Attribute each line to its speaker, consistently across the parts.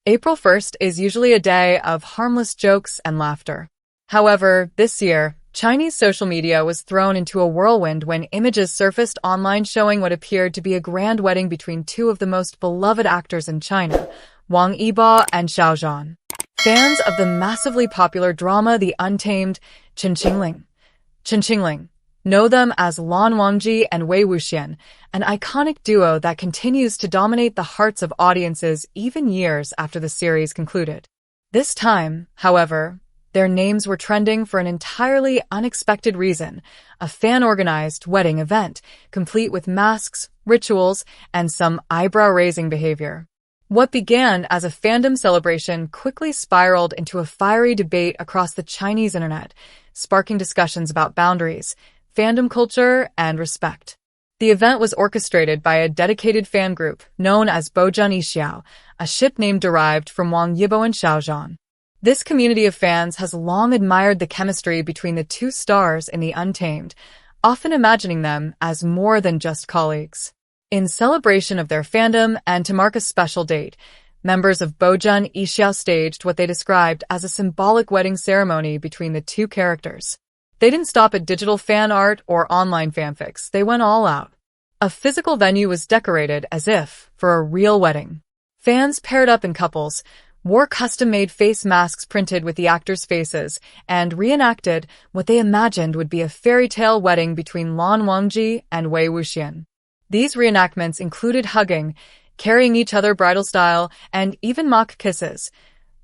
Speaker 1: April 1st is usually a day of harmless jokes and laughter. However, this year, Chinese social media was thrown into a whirlwind when images surfaced online showing what appeared to be a grand wedding between two of the most beloved actors in China, Wang Yibo and Xiao Zhan. Fans of the massively popular drama The Untamed, Qingqingling, know them as Lan Wangji and Wei Wuxian, an iconic duo that continues to dominate the hearts of audiences even years after the series concluded. This time, however, their names were trending for an entirely unexpected reason: a fan-organized wedding event, complete with masks, rituals, and some eyebrow-raising behavior. What began as a fandom celebration quickly spiraled into a fiery debate across the Chinese internet, sparking discussions about boundaries, fandom culture, and respect. The event was orchestrated by a dedicated fan group known as Yibo and Xiao, a ship name derived from Wang Yibo and Xiao Zhan. This community of fans has long admired the chemistry between the two stars in The Untamed, often imagining them as more than just colleagues. In celebration of their fandom and to mark a special date, members of Yibo and Xiao staged what they described as a symbolic wedding ceremony between the two characters. They didn't stop at digital fan art or online fanfics. They went all out. A physical venue was decorated as if for a real wedding. Fans paired up in couples, wore custom-made face masks printed with the actors' faces, and reenacted what they imagined would be a fairy tale wedding between Lan Wangji and Wei Wuxian. These reenactments included hugging, carrying each other bridal style, and even mock kisses,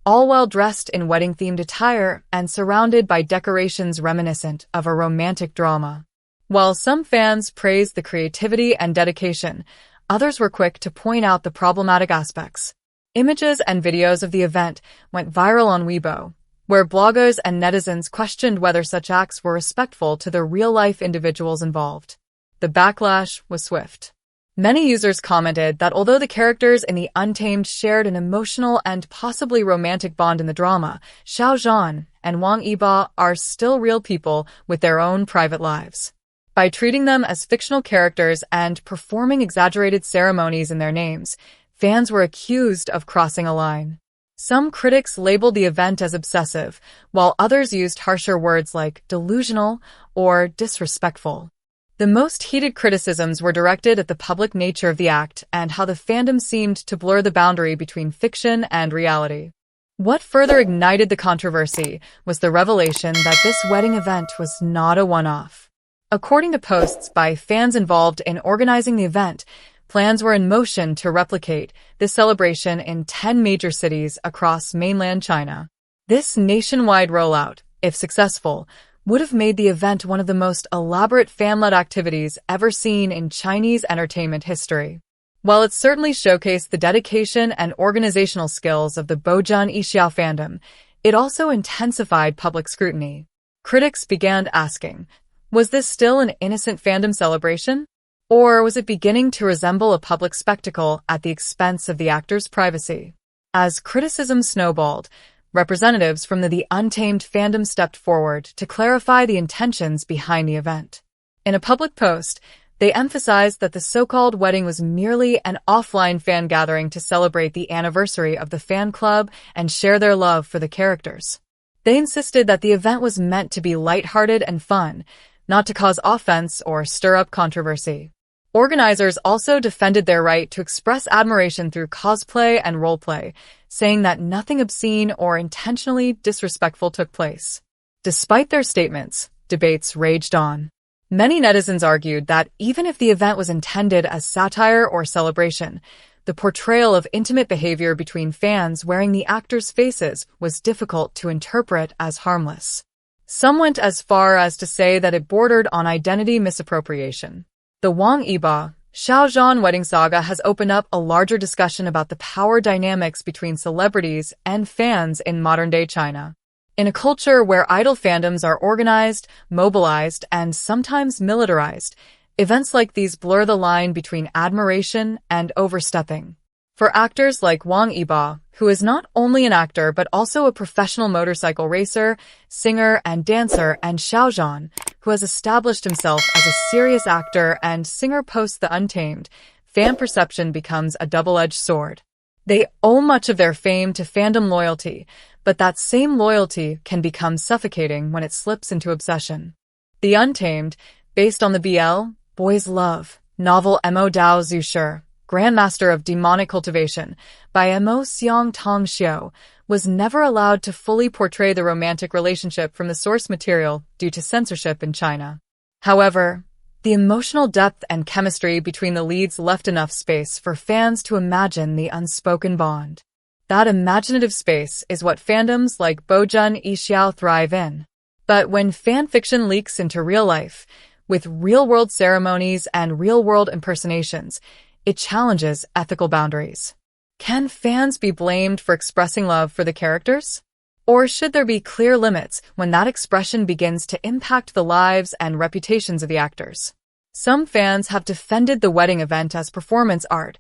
Speaker 1: all while dressed in wedding-themed attire and surrounded by decorations reminiscent of a romantic drama. While some fans praised the creativity and dedication, others were quick to point out the problematic aspects. Images and videos of the event went viral on Weibo, where bloggers and netizens questioned whether such acts were respectful to the real-life individuals involved. The backlash was swift. Many users commented that although the characters in The Untamed shared an emotional and possibly romantic bond in the drama, Xiao Zhan and Wang Yibo are still real people with their own private lives. By treating them as fictional characters and performing exaggerated ceremonies in their names, fans were accused of crossing a line. Some critics labeled the event as obsessive, while others used harsher words like delusional or disrespectful. The most heated criticisms were directed at the public nature of the act and how the fandom seemed to blur the boundary between fiction and reality. What further ignited the controversy was the revelation that this wedding event was not a one-off. According to posts by fans involved in organizing the event, plans were in motion to replicate this celebration in 10 major cities across mainland China. This nationwide rollout, if successful, would have made the event one of the most elaborate fan-led activities ever seen in Chinese entertainment history. While it certainly showcased the dedication and organizational skills of the Yibo and Xiao fandom, it also intensified public scrutiny. Critics began asking, was this still an innocent fandom celebration? Or was it beginning to resemble a public spectacle at the expense of the actors' privacy? As criticism snowballed, representatives from the Untamed fandom stepped forward to clarify the intentions behind the event. In a public post, they emphasized that the so-called wedding was merely an offline fan gathering to celebrate the anniversary of the fan club and share their love for the characters. They insisted that the event was meant to be lighthearted and fun, not to cause offense or stir up controversy. Organizers also defended their right to express admiration through cosplay and roleplay, saying that nothing obscene or intentionally disrespectful took place. Despite their statements, debates raged on. Many netizens argued that even if the event was intended as satire or celebration, the portrayal of intimate behavior between fans wearing the actors' faces was difficult to interpret as harmless. Some went as far as to say that it bordered on identity misappropriation. The Wang Yibo, Xiao Zhan wedding saga has opened up a larger discussion about the power dynamics between celebrities and fans in modern-day China. In a culture where idol fandoms are organized, mobilized, and sometimes militarized, events like these blur the line between admiration and overstepping. For actors like Wang Yibo, who is not only an actor but also a professional motorcycle racer, singer, and dancer, and Xiao Zhan, who has established himself as a serious actor and singer post the Untamed, fan perception becomes a double-edged sword. They owe much of their fame to fandom loyalty, but that same loyalty can become suffocating when it slips into obsession. The Untamed, based on the BL, Boys Love, novel Mo Dao Zushi, Grandmaster of Demonic Cultivation, by Mo Xiang Tong Xiao, was never allowed to fully portray the romantic relationship from the source material due to censorship in China. However, the emotional depth and chemistry between the leads left enough space for fans to imagine the unspoken bond. That imaginative space is what fandoms like Yibo and Xiao thrive in. But when fanfiction leaks into real life, with real-world ceremonies and real-world impersonations, it challenges ethical boundaries. Can fans be blamed for expressing love for the characters? Or should there be clear limits when that expression begins to impact the lives and reputations of the actors? Some fans have defended the wedding event as performance art,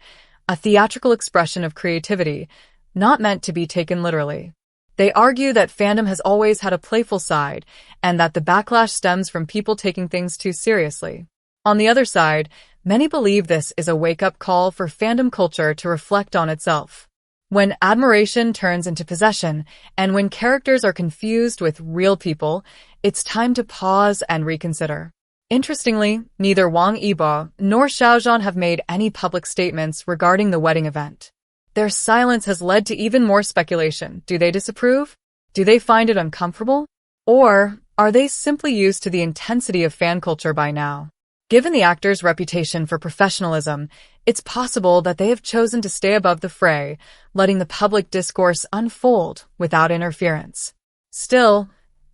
Speaker 1: a theatrical expression of creativity, not meant to be taken literally. They argue that fandom has always had a playful side, and that the backlash stems from people taking things too seriously. On the other side, many believe this is a wake-up call for fandom culture to reflect on itself. When admiration turns into possession, and when characters are confused with real people, it's time to pause and reconsider. Interestingly, neither Wang Yibo nor Xiao Zhan have made any public statements regarding the wedding event. Their silence has led to even more speculation. Do they disapprove? Do they find it uncomfortable? Or are they simply used to the intensity of fan culture by now? Given the actor's reputation for professionalism, it's possible that they have chosen to stay above the fray, letting the public discourse unfold without interference. Still,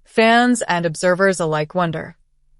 Speaker 1: fans and observers alike wonder,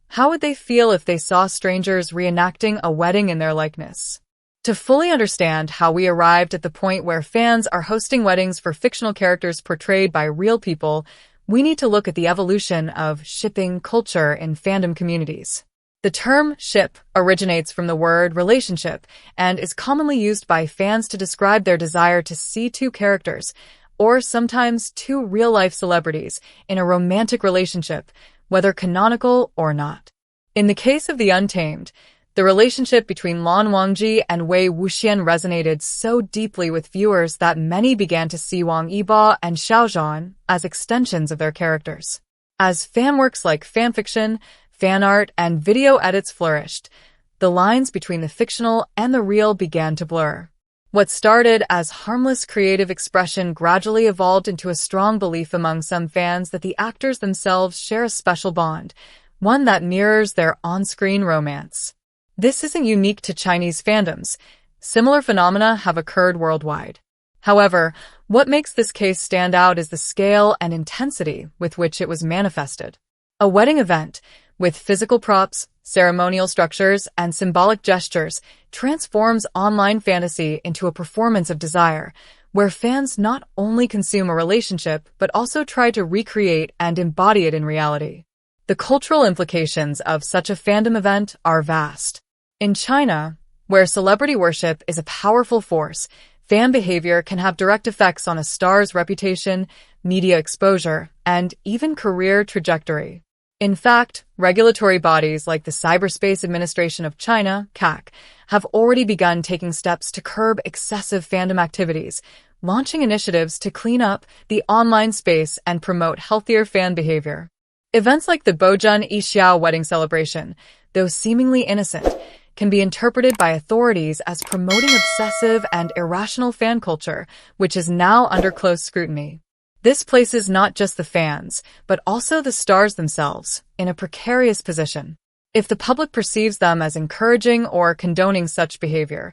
Speaker 1: how would they feel if they saw strangers reenacting a wedding in their likeness? To fully understand how we arrived at the point where fans are hosting weddings for fictional characters portrayed by real people, we need to look at the evolution of shipping culture in fandom communities. The term ship originates from the word relationship and is commonly used by fans to describe their desire to see two characters, or sometimes two real-life celebrities, in a romantic relationship, whether canonical or not. In the case of the Untamed, the relationship between Lan Wangji and Wei Wuxian resonated so deeply with viewers that many began to see Wang Yibo and Xiao Zhan as extensions of their characters. As fanworks like fanfiction, fan art, and video edits flourished, the lines between the fictional and the real began to blur. What started as harmless creative expression gradually evolved into a strong belief among some fans that the actors themselves share a special bond, one that mirrors their on-screen romance. This isn't unique to Chinese fandoms. Similar phenomena have occurred worldwide. However, what makes this case stand out is the scale and intensity with which it was manifested. A wedding event, with physical props, ceremonial structures, and symbolic gestures, transforms online fantasy into a performance of desire, where fans not only consume a relationship but also try to recreate and embody it in reality. The cultural implications of such a fandom event are vast. In China, where celebrity worship is a powerful force, fan behavior can have direct effects on a star's reputation, media exposure, and even career trajectory. In fact, regulatory bodies like the Cyberspace Administration of China, CAC, have already begun taking steps to curb excessive fandom activities, launching initiatives to clean up the online space and promote healthier fan behavior. Events like the Yibo and Xiao wedding celebration, though seemingly innocent, can be interpreted by authorities as promoting obsessive and irrational fan culture, which is now under close scrutiny. This places not just the fans, but also the stars themselves, in a precarious position. If the public perceives them as encouraging or condoning such behavior,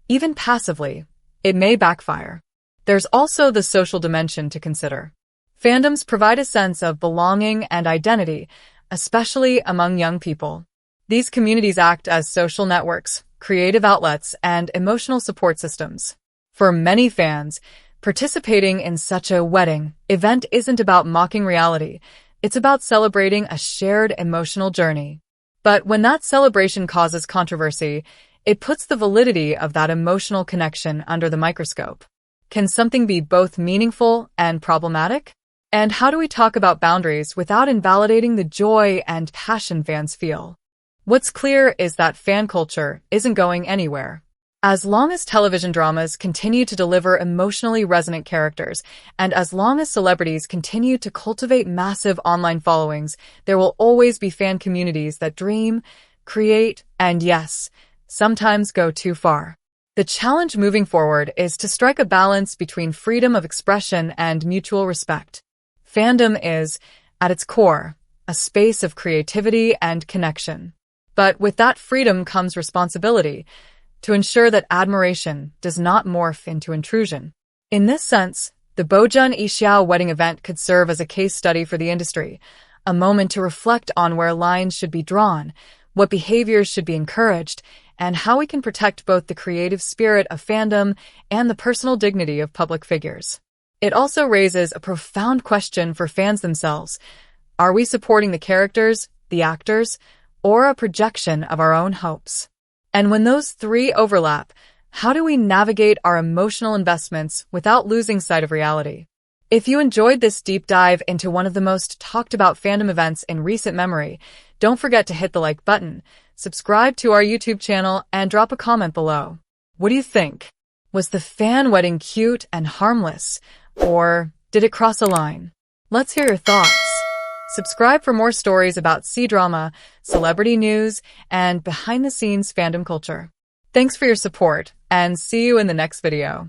Speaker 1: even passively, it may backfire. There's also the social dimension to consider. Fandoms provide a sense of belonging and identity, especially among young people. These communities act as social networks, creative outlets, and emotional support systems. For many fans, participating in such a wedding event isn't about mocking reality, it's about celebrating a shared emotional journey. But when that celebration causes controversy, it puts the validity of that emotional connection under the microscope. Can something be both meaningful and problematic? And how do we talk about boundaries without invalidating the joy and passion fans feel? What's clear is that fan culture isn't going anywhere. As long as television dramas continue to deliver emotionally resonant characters, and as long as celebrities continue to cultivate massive online followings, there will always be fan communities that dream, create, and yes, sometimes go too far. The challenge moving forward is to strike a balance between freedom of expression and mutual respect. Fandom is, at its core, a space of creativity and connection. But with that freedom comes responsibility, to ensure that admiration does not morph into intrusion. In this sense, the Yibo and Xiao wedding event could serve as a case study for the industry, a moment to reflect on where lines should be drawn, what behaviors should be encouraged, and how we can protect both the creative spirit of fandom and the personal dignity of public figures. It also raises a profound question for fans themselves. Are we supporting the characters, the actors, or a projection of our own hopes? And when those three overlap, how do we navigate our emotional investments without losing sight of reality? If you enjoyed this deep dive into one of the most talked about fandom events in recent memory, don't forget to hit the like button, subscribe to our YouTube channel, and drop a comment below. What do you think? Was the fan wedding cute and harmless, or did it cross a line? Let's hear your thoughts. Subscribe for more stories about C-drama, celebrity news, and behind-the-scenes fandom culture. Thanks for your support, and see you in the next video.